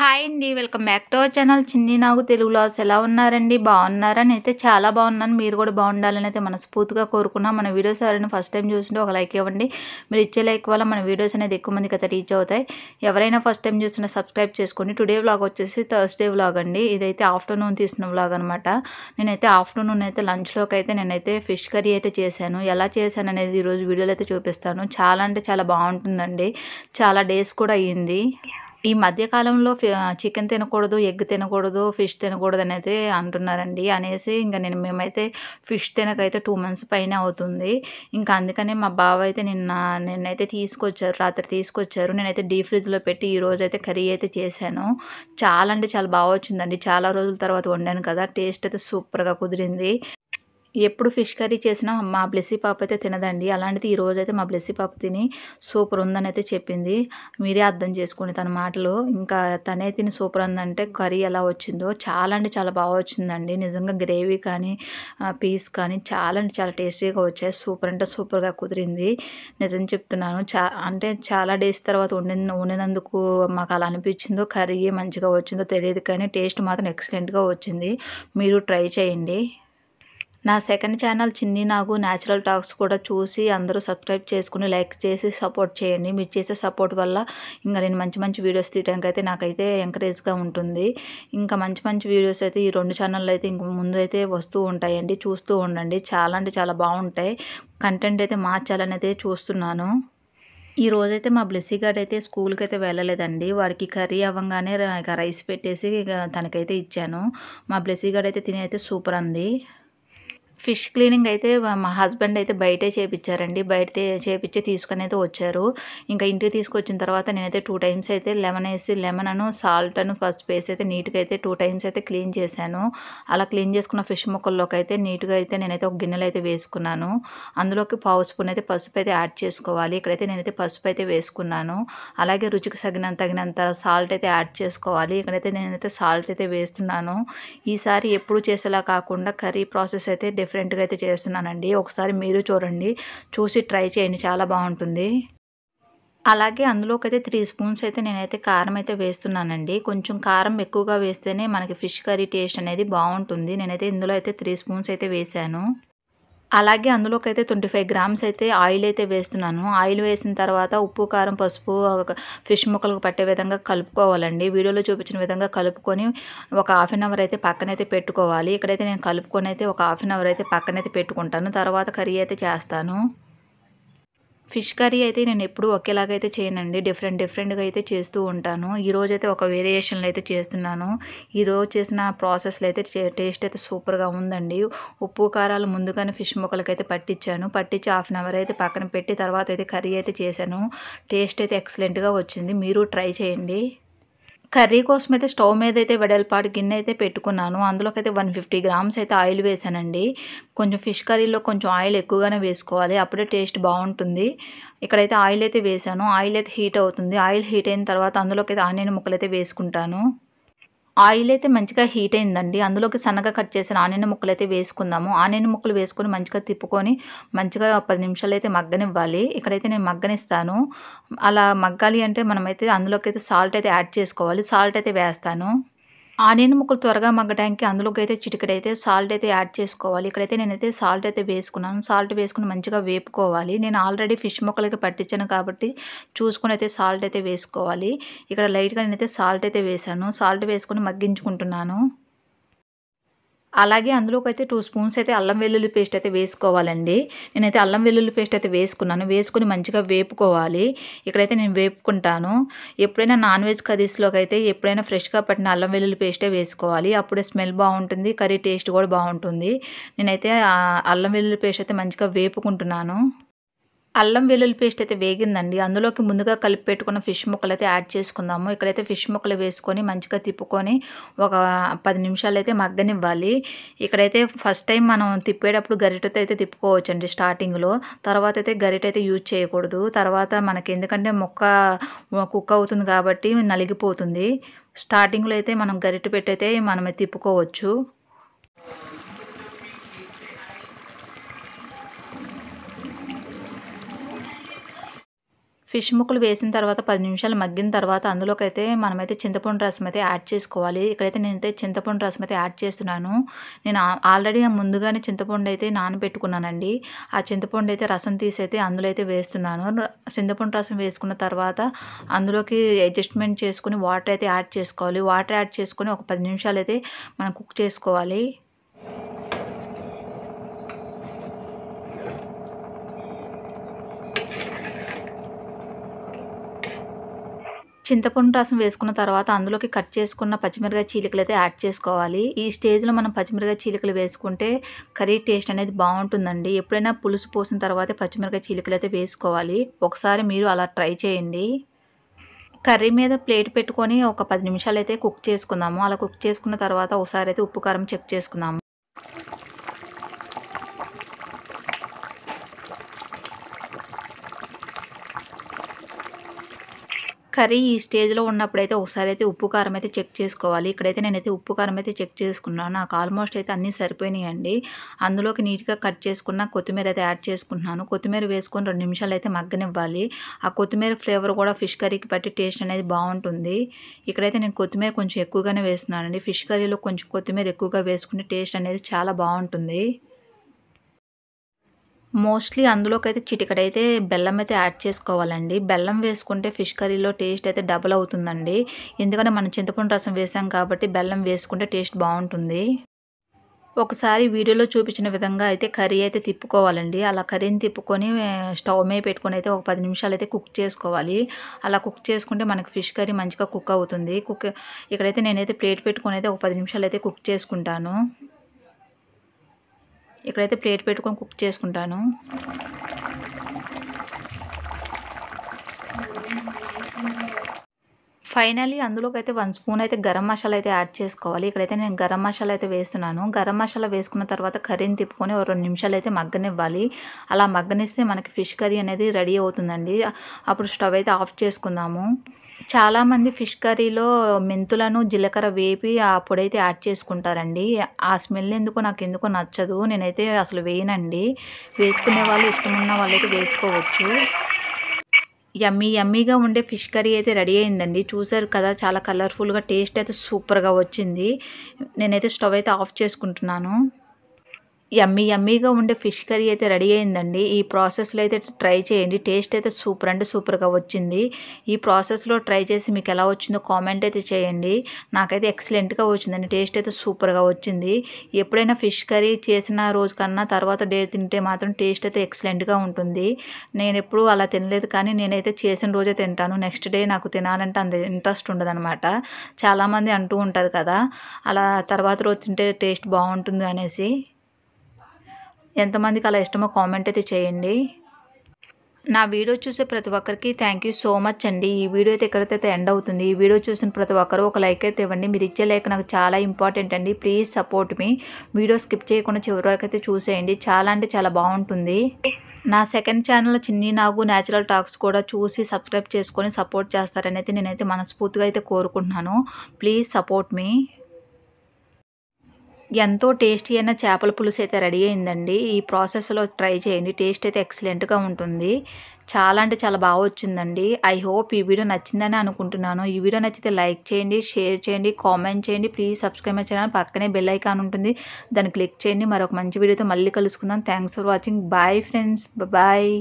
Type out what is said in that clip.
Hi అండి. Welcome back to our channel చిన్ని నాగు Telugu vlogs. ఎలా ఉన్నారండి? బాగున్నారా? నేనైతే చాలా బాగున్నాను. మీరు కూడా బాగుండాలని అయితే మనస్ఫూర్తిగా కోరుకున్నా. మన వీడియోస్ ఎవరైనా ఫస్ట్ టైం చూస్తుంటే ఒక లైక్ ఇవ్వండి. మీరు ఇచ్చే లైక్ వల్ల మన వీడియోస్ అనేది ఎక్కువ మందికి అయితే రీచ్ అవుతాయి. ఎవరైనా ఫస్ట్ టైం చూస్తున్నా సబ్స్క్రైబ్ చేసుకోండి. టుడే వ్లాగ్ వచ్చేసి థర్స్డే వ్లాగ్ అండి. ఇదైతే ఆఫ్టర్నూన్ తీసిన వ్లాగ్ అనమాట. నేనైతే ఆఫ్టర్నూన్ అయితే లంచ్లోకి అయితే నేనైతే ఫిష్ కర్రీ అయితే చేశాను. ఎలా చేశాను అనేది ఈరోజు వీడియోలో అయితే చూపిస్తాను. చాలా అంటే చాలా బాగుంటుందండి. చాలా డేస్ కూడా అయ్యింది. ఈ మధ్య కాలంలో చికెన్ తినకూడదు, ఎగ్ తినకూడదు, ఫిష్ తినకూడదు అనేది అంటున్నారండి. అనేసి మేమైతే ఫిష్ తినకైతే 2 మంత్స్ పైనే అవుతుంది. ఇంకా అందుకనే మా బావ అయితే నిన్నైతే తీసుకొచ్చారు. రాత్రి తీసుకొచ్చారు. నేనైతే డీప్ ఫ్రిడ్జ్‌లో పెట్టి ఈరోజైతే కర్రీ అయితే చేశాను. చాలా అంటే చాలా బా వచ్చిందండి. చాలా రోజుల తర్వాత వండాను కదా! టేస్ట్ అయితే సూపర్‌గా కుదిరింది. ఎప్పుడు ఫిష్ కర్రీ చేసినా మా బ్లెస్సీ పాప అయితే తినదండి. అలాంటిది ఈరోజైతే మా బ్లెస్సీ పాప తిని సూపర్ ఉందని అయితే చెప్పింది. మీరే అర్థం చేసుకోండి తన మాటలు. ఇంకా తనే తిని సూపర్ అందంటే కర్రీ ఎలా వచ్చిందో చాలా అంటే చాలా బాగా వచ్చిందండి. నిజంగా గ్రేవీ కానీ పీస్ కానీ చాలా అంటే చాలా టేస్టీగా వచ్చాయి. సూపర్ అంటే సూపర్‌గా కుదిరింది. నిజం చెప్తున్నాను. అంటే చాలా డేస్ తర్వాత వండినందుకు మాకు అలా అనిపించిందో కర్రీ మంచిగా వచ్చిందో తెలీదు కానీ టేస్ట్ మాత్రం ఎక్సలెంట్‌గా వచ్చింది. మీరు ట్రై చేయండి. నా సెకండ్ ఛానల్ చిన్ని నాగు న్యాచురల్ టాక్స్ కూడా చూసి అందరూ సబ్స్క్రైబ్ చేసుకుని, లైక్ చేసి సపోర్ట్ చేయండి. మీరు చేసే సపోర్ట్ వల్ల నేను మంచి మంచి వీడియోస్ తీయడానికైతే నాకైతే ఎంకరేజ్‌గా ఉంటుంది. ఇంకా మంచి మంచి వీడియోస్ అయితే ఈ 2 ఛానల్‌లో అయితే ఇంక ముందు అయితే వస్తూ ఉంటాయండి. చూస్తూ ఉండండి. చాలా అంటే చాలా బాగుంటాయి. కంటెంట్ అయితే మార్చాలని అయితే చూస్తున్నాను. ఈరోజైతే మా బ్లెస్సీ గాడైతే స్కూల్‌కైతే వెళ్ళలేదండి. వాడికి కర్రీ అవ్వంగానే ఇక రైస్ పెట్టేసి ఇక తనకైతే ఇచ్చాను. మా బ్లెస్సీ గాడైతే తిని అయితే సూపర్ అంది. ఫిష్ క్లీనింగ్ అయితే మా హస్బెండ్ అయితే బయటే చేపిచ్చారండి. చేపిచ్చి తీసుకొనైతే వచ్చారు. ఇంకా ఇంటికి తీసుకొచ్చిన తర్వాత నేనైతే 2 టైమ్స్ అయితే లెమన్ సాల్ట్ పసుపేసి అయితే నీట్‌గా అయితే 2 టైమ్స్ అయితే క్లీన్ చేశాను. అలా క్లీన్ చేసుకున్న ఫిష్ ముక్కల్లోకి అయితే నీట్‌గా అయితే నేనైతే ఒక గిన్నెలో అయితే వేసుకున్నాను. అందులోకి పావు స్పూన్ అయితే పసుపు అయితే యాడ్ చేసుకోవాలి. ఇక్కడైతే నేనైతే పసుపు అయితే వేసుకున్నాను. అలాగే రుచికి తగినంత సాల్ట్ అయితే యాడ్ చేసుకోవాలి. ఇక్కడైతే నేనైతే సాల్ట్ అయితే వేస్తున్నాను. ఈసారి ఎప్పుడు చేసేలా కాకుండా కర్రీ ప్రాసెస్ అయితే డిఫరెంట్‌గా అయితే చేస్తున్నానండి. ఒకసారి మీరు చూడండి. చూసి ట్రై చేయండి. చాలా బావుంటుంది. అలాగే అందులోకైతే 3 స్పూన్స్ అయితే నేనైతే కారం అయితే వేస్తున్నానండి. కొంచెం కారం ఎక్కువగా వేస్తేనే మనకి ఫిష్ కర్రీ టేస్ట్ అనేది బావుంటుంది. నేనైతే ఇందులో అయితే 3 స్పూన్స్ అయితే వేశాను. అలాగే అందులోకైతే 25 గ్రామ్స్ అయితే ఆయిల్ అయితే వేస్తున్నాను. ఆయిల్ వేసిన తర్వాత ఉప్పు, కారం, పసుపు ఫిష్ ముక్కలకు పట్టే విధంగా కలుపుకోవాలండి. వీడియోలో చూపించిన విధంగా కలుపుకొని ఒక హాఫ్ అన్ అవర్ అయితే పక్కనైతే పెట్టుకోవాలి. ఇక్కడైతే నేను కలుపుకొని అయితే ఒక హాఫ్ అన్ అవర్ అయితే పక్కనైతే పెట్టుకుంటాను. తర్వాత కర్రీ అయితే చేస్తాను. ఫిష్ కర్రీ అయితే నేను ఎప్పుడూ ఒకేలాగైతే చేయనండి. డిఫరెంట్‌గా అయితే చేస్తూ ఉంటాను. ఈరోజైతే ఒక వేరియేషన్‌లో అయితే చేస్తున్నాను. ఈరోజు చేసిన ప్రాసెస్‌లో అయితే టేస్ట్ అయితే సూపర్‌గా ఉందండి. ఉప్పు, కారాలు ముందుగానే ఫిష్ ముక్కలకైతే పట్టించాను. పట్టించి హాఫ్ అన్ అవర్ అయితే పక్కన పెట్టి తర్వాత అయితే కర్రీ అయితే చేశాను. టేస్ట్ అయితే ఎక్సలెంట్‌గా వచ్చింది. మీరు ట్రై చేయండి. కర్రీ కోసమైతే స్టవ్ మీదైతే వెడల్పాటి గిన్నె అయితే పెట్టుకున్నాను. అందులోకైతే 150 గ్రామ్స్ అయితే ఆయిల్ వేశానండి. కొంచెం ఫిష్ కర్రీలో కొంచెం ఆయిల్ ఎక్కువగానే వేసుకోవాలి. అప్పుడే టేస్ట్ బావుంటుంది. ఇక్కడైతే ఆయిల్ అయితే వేశాను. ఆయిల్ అయితే హీట్ అవుతుంది. ఆయిల్ హీట్ అయిన తర్వాత అందులోకైతే ఆనియన్ ముక్కలైతే వేసుకుంటాను. ఆయిల్ అయితే మంచిగా హీట్ అయిందండి. అందులోకి సన్నగా కట్ చేసిన ఆనియన్ ముక్కలైతే వేసుకుందాము. ఆనియన్ ముక్కలు వేసుకొని మంచిగా తిప్పుకొని మంచిగా 10 నిమిషాలైతే మగ్గనివ్వాలి. ఇక్కడైతే నేను మగ్గనిస్తాను. అలా మగ్గాలి అంటే మనమైతే అందులోకైతే సాల్ట్ అయితే యాడ్ చేసుకోవాలి. సాల్ట్ అయితే వేస్తాను. ఆనియన్ ముక్కలు త్వరగా మగ్గడానికి అందులోకైతే చిటికెడైతే సాల్ట్ అయితే యాడ్ చేసుకోవాలి. ఇక్కడైతే నేనైతే సాల్ట్ అయితే వేసుకున్నాను. సాల్ట్ వేసుకొని మంచిగా వేపుకోవాలి. నేను ఆల్రెడీ ఫిష్ ముక్కలకి పట్టించాను కాబట్టి చూసుకొని అయితే సాల్ట్ అయితే వేసుకోవాలి. ఇక్కడ లైట్‌గా నేనైతే సాల్ట్ అయితే వేశాను. సాల్ట్ వేసుకొని మగ్గించుకుంటున్నాను. అలాగే అందులోకైతే 2 స్పూన్స్ అయితే అల్లం వెల్లుల్లి పేస్ట్ అయితే వేసుకోవాలండి. నేనైతే అల్లం వెల్లుల్లి పేస్ట్ అయితే వేసుకున్నాను. వేసుకొని మంచిగా వేపుకోవాలి. ఇక్కడైతే నేను వేపుకుంటాను. ఎప్పుడైనా నాన్ వెజ్ కర్రీస్‌లోకైతే ఎప్పుడైనా ఫ్రెష్‌గా పట్టిన అల్లం వెల్లుల్లి పేస్టే వేసుకోవాలి. అప్పుడే స్మెల్ బావుంటుంది. కర్రీ టేస్ట్ కూడా బావుంటుంది. నేనైతే అల్లం వెల్లుల్లి పేస్ట్ అయితే మంచిగా వేపుకుంటున్నాను. అల్లం వెల్లుల్లి పేస్ట్ అయితే వేగిందండి. అందులోకి ముందుగా కలిపి పెట్టుకున్న ఫిష్ ముక్కలైతే యాడ్ చేసుకుందాము. ఇక్కడైతే ఫిష్ ముక్కలు వేసుకొని మంచిగా తిప్పుకొని ఒక 10 నిమిషాలైతే మగ్గనివ్వాలి. ఇక్కడైతే ఫస్ట్ టైం మనం తిప్పేటప్పుడు గరిటెతో అయితే తిప్పుకోవచ్చండి స్టార్టింగ్‌లో. తర్వాత అయితే గరిటె అయితే యూజ్ చేయకూడదు. తర్వాత మనకి ఎందుకంటే ముక్క కుక్ అవుతుంది కాబట్టి నలిగిపోతుంది. స్టార్టింగ్‌లో అయితే మనం గరిటె పెట్టయితే మనమే తిప్పుకోవచ్చు. ఫిష్ ముక్కలు వేసిన తర్వాత 10 నిమిషాలు మగ్గిన తర్వాత అందులోకైతే మనమైతే చింతపండు రసం అయితే యాడ్ చేసుకోవాలి. ఇక్కడైతే నేనైతే చింతపండు రసం అయితే యాడ్ చేస్తున్నాను. నేను ఆల్రెడీ ముందుగానే చింతపండు అయితే నానబెట్టుకున్నానండి. ఆ చింతపండు అయితే రసం తీసైతే అందులో అయితే వేస్తున్నాను. చింతపండు రసం వేసుకున్న తర్వాత అందులోకి అడ్జస్ట్మెంట్ చేసుకుని వాటర్ అయితే యాడ్ చేసుకోవాలి. వాటర్ యాడ్ చేసుకొని ఒక 10 నిమిషాలు అయితే మనం కుక్ చేసుకోవాలి. చింతపండు రసం వేసుకున్న తర్వాత అందులోకి కట్ చేసుకున్న పచ్చిమిరపకాయ చీలికలు అయితే యాడ్ చేసుకోవాలి. ఈ స్టేజ్లో మనం పచ్చిమిరపకాయ చీలికలు వేసుకుంటే కర్రీ టేస్ట్ అనేది బాగుంటుందండి. ఎప్పుడైనా పులుసు పోసిన తర్వాతే పచ్చిమిరపకాయ చీలికలు అయితే వేసుకోవాలి. ఒకసారి మీరు అలా ట్రై చేయండి. కర్రీ మీద ప్లేట్ పెట్టుకొని ఒక 10 నిమిషాలు అయితే కుక్ చేసుకుందాము. అలా కుక్ చేసుకున్న తర్వాత ఒకసారి అయితే ఉప్పు కారం చెక్ చేసుకుందాము. కర్రీ ఈ స్టేజ్లో ఉన్నప్పుడైతే ఒకసారి అయితే ఉప్పు కారం అయితే చెక్ చేసుకోవాలి. ఇక్కడైతే నేనైతే ఉప్పు కారం అయితే చెక్ చేసుకున్నాను. నాకు ఆల్మోస్ట్ అయితే అన్నీ సరిపోయినాయండి. అందులోకి నీట్గా కట్ చేసుకున్న కొత్తిమీర అయితే యాడ్ చేసుకుంటున్నాను. కొత్తిమీర వేసుకొని 2 నిమిషాలు అయితే మగ్గనివ్వాలి. ఆ కొత్తిమీర ఫ్లేవర్ కూడా ఫిష్ కర్రీకి బట్టి టేస్ట్ అనేది బాగుంటుంది. ఇక్కడైతే నేను కొత్తిమీర కొంచెం ఎక్కువగానే వేస్తున్నానండి. ఫిష్ కర్రీలో కొంచెం కొత్తిమీర ఎక్కువగా వేసుకుంటే టేస్ట్ అనేది చాలా బాగుంటుంది. మోస్ట్లీ అందులోకైతే చిటికెడైతే బెల్లం అయితే యాడ్ చేసుకోవాలండి. బెల్లం వేసుకుంటే ఫిష్ కర్రీలో టేస్ట్ అయితే డబుల్ అవుతుందండి. ఎందుకంటే మనం చింతపండు రసం వేసాం కాబట్టి బెల్లం వేసుకుంటే టేస్ట్ బాగుంటుంది. ఒకసారి వీడియోలో చూపించిన విధంగా అయితే కర్రీ అయితే తిప్పుకోవాలండి. అలా కర్రీని తిప్పుకొని స్టవ్ మీద పెట్టుకొని అయితే ఒక 10 నిమిషాలు అయితే కుక్ చేసుకోవాలి. అలా కుక్ చేసుకుంటే మనకి ఫిష్ కర్రీ మంచిగా కుక్ అవుతుంది. ఇక్కడైతే నేనైతే ప్లేట్ పెట్టుకొని అయితే ఒక 10 నిమిషాలు అయితే కుక్ చేసుకుంటాను. ఇక్కడైతే ప్లేట్ పెట్టుకొని కుక్ చేసుకుంటాను. ఫైనల్లీ అందులోకైతే 1 స్పూన్ అయితే గరం మసాలా అయితే యాడ్ చేసుకోవాలి. ఇక్కడైతే నేను గరం మసాలా అయితే వేస్తున్నాను. గరం మసాలా వేసుకున్న తర్వాత కర్రీని తిప్పుకొని ఒక 2 నిమిషాలు అయితే మగ్గనివ్వాలి. అలా మగ్గనిస్తే మనకి ఫిష్ కర్రీ అనేది రెడీ అవుతుందండి. అప్పుడు స్టవ్ అయితే ఆఫ్ చేసుకుందాము. చాలామంది ఫిష్ కర్రీలో మెంతులను జీలకర్ర వేపి ఆ పొడైతే యాడ్ చేసుకుంటారండి. ఆ స్మెల్ నాకెందుకో నచ్చదు. నేనైతే అసలు వేయనండి. వేసుకునే వాళ్ళు ఇష్టం ఉన్న వాళ్ళైతే వేసుకోవచ్చు. యమ్మీగా ఉండే ఫిష్ కర్రీ అయితే రెడీ అయిందండి. చూసారు కదా, చాలా కలర్ఫుల్గా టేస్ట్ అయితే సూపర్గా వచ్చింది. నేనైతే స్టవ్ అయితే ఆఫ్ చేసుకుంటున్నాను. యమ్మీగా ఉండే ఫిష్ కర్రీ అయితే రెడీ అయిందండి. ఈ ప్రాసెస్లో అయితే ట్రై చేయండి. టేస్ట్ అయితే సూపర్ అంటే సూపర్గా వచ్చింది. ఈ ప్రాసెస్లో ట్రై చేసి మీకు ఎలా వచ్చిందో కామెంట్ అయితే చేయండి. నాకైతే ఎక్సలెంట్గా వచ్చిందండి. టేస్ట్ అయితే సూపర్గా వచ్చింది. ఎప్పుడైనా ఫిష్ కర్రీ చేసిన రోజు కన్నా తర్వాత డే తింటే మాత్రం టేస్ట్ అయితే ఎక్సలెంట్గా ఉంటుంది. నేను ఎప్పుడూ అలా తినలేదు, కానీ నేనైతే చేసిన రోజే తింటాను. నెక్స్ట్ డే నాకు తినాలంటే అంత ఇంట్రెస్ట్ ఉండదనమాట. చాలామంది అంటూ ఉంటారు కదా, అలా తర్వాత రోజు తింటే టేస్ట్ బాగుంటుంది అనేసి. ఎంతమందికి అలా ఇష్టమో కామెంట్ అయితే చేయండి. నా వీడియో చూసే ప్రతి ఒక్కరికి థ్యాంక్ యూ సో మచ్ అండి. ఈ వీడియో అయితే ఎక్కడైతే ఎండ్ అవుతుంది. ఈ వీడియో చూసిన ప్రతి ఒక్కరు ఒక లైక్ అయితే ఇవ్వండి. మీరు ఇచ్చే లైక్ నాకు చాలా ఇంపార్టెంట్ అండి. Please support me. Video skip చేయకుండా చివరి వరకు అయితే చూసేయండి. చాలా అంటే చాలా బాగుంటుంది. నా సెకండ్ ఛానల్ చిన్ని నాగు న్యాచురల్ టాక్స్ కూడా చూసి సబ్స్క్రైబ్ చేసుకొని సపోర్ట్ చేస్తారని అయితే నేనైతే మనస్ఫూర్తిగా అయితే కోరుకుంటున్నాను. ప్లీజ్ సపోర్ట్ మీ. ఎంతో టేస్టీ అయిన చేపల పులుసు అయితే రెడీ అయిందండి. ఈ ప్రాసెస్లో ట్రై చేయండి. టేస్ట్ అయితే ఎక్సలెంట్గా ఉంటుంది. చాలా అంటే చాలా బాగా వచ్చిందండి. ఐ హోప్ ఈ వీడియో నచ్చిందని అనుకుంటున్నాను. ఈ వీడియో నచ్చితే లైక్ చేయండి, షేర్ చేయండి, కామెంట్ చేయండి. Please subscribe my channel. పక్కనే బెల్ ఐకాన్ ఉంటుంది, దాన్ని క్లిక్ చేయండి. మరొక మంచి వీడియోతో మళ్ళీ కలుసుకుందాం. Thanks for watching. Bye friends. Bye.